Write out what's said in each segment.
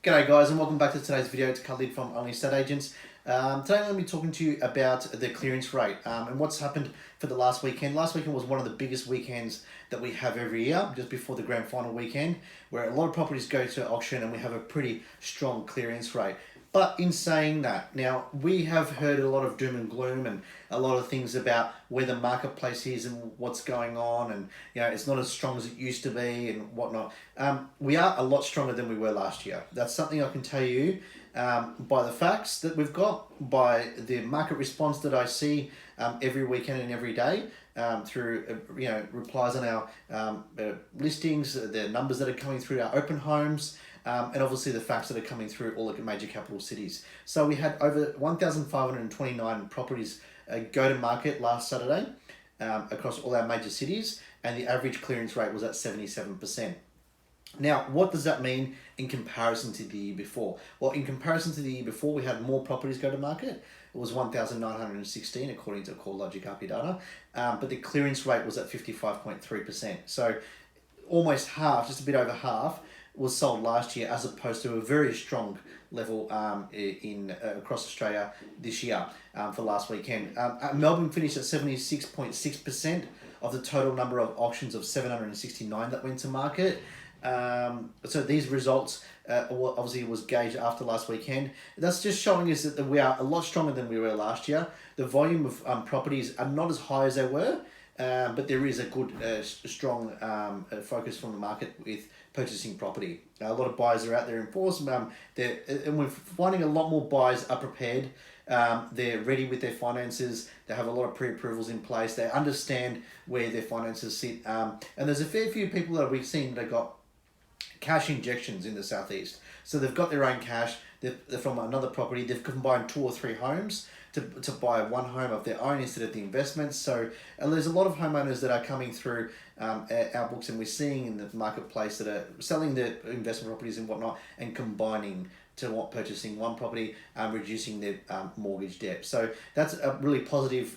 G'day guys and welcome back to today's video. It's Khalid from Only Estate Agents. Today I'm going to be talking to you about the clearance rate and what's happened for the last weekend. Last weekend was one of the biggest weekends that we have every year, just before the grand final weekend, where a lot of properties go to auction and we have a pretty strong clearance rate. But in saying that, now we have heard a lot of doom and gloom and a lot of things about where the marketplace is and what's going on, and it's not as strong as it used to be and whatnot. We are a lot stronger than we were last year. That's something I can tell you by the facts that we've got, by the market response that I see every weekend and every day, through replies on our listings, the numbers that are coming through our open homes. And obviously the facts that are coming through all the major capital cities. So we had over 1,529 properties go to market last Saturday across all our major cities, and the average clearance rate was at 77%. Now, what does that mean in comparison to the year before? Well, in comparison to the year before, we had more properties go to market. It was 1,916 according to CoreLogic API data, but the clearance rate was at 55.3%. So almost half, just a bit over half, was sold last year, as opposed to a very strong level in across Australia this year for last weekend. Melbourne finished at 76.6% of the total number of auctions of 769 that went to market. So these results obviously was gauged after last weekend. That's just showing us that we are a lot stronger than we were last year. The volume of properties are not as high as they were, but there is a good, strong focus from the market with purchasing property. A lot of buyers are out there in force. And we're finding a lot more buyers are prepared. They're ready with their finances. They have a lot of pre-approvals in place. They understand where their finances sit. And there's a fair few people that we've seen that got cash injections in the southeast. So they've got their own cash. They're from another property. They've combined 2 or 3 homes to buy one home of their own instead of the investment. So there's a lot of homeowners that are coming through our books, and we're seeing in the marketplace that are selling their investment properties and whatnot and combining to purchasing one property and reducing their mortgage debt. So that's a really positive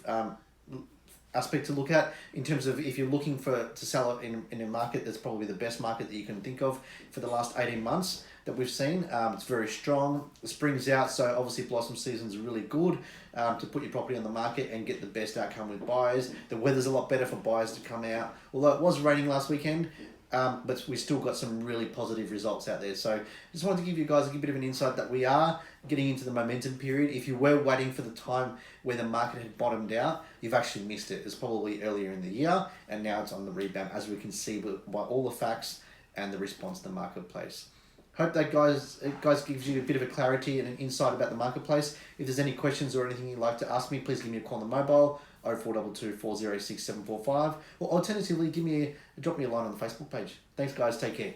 aspect to look at in terms of if you're looking to sell it in a market that's probably the best market that you can think of for the last 18 months that we've seen. It's very strong. Spring's out, so obviously blossom season is really good to put your property on the market and get the best outcome with buyers. The weather's a lot better for buyers to come out, although it was raining last weekend. But we still got some really positive results out there. So just wanted to give you guys a bit of an insight that we are getting into the momentum period. If you were waiting for the time where the market had bottomed out, you've actually missed it. It's probably earlier in the year, and now it's on the rebound, as we can see by all the facts and the response to the marketplace. Hope that guys gives you a bit of a clarity and an insight about the marketplace. If there's any questions or anything you'd like to ask me, please give me a call on the mobile 0422 406 745, or alternatively drop me a line on the Facebook page. Thanks guys, take care.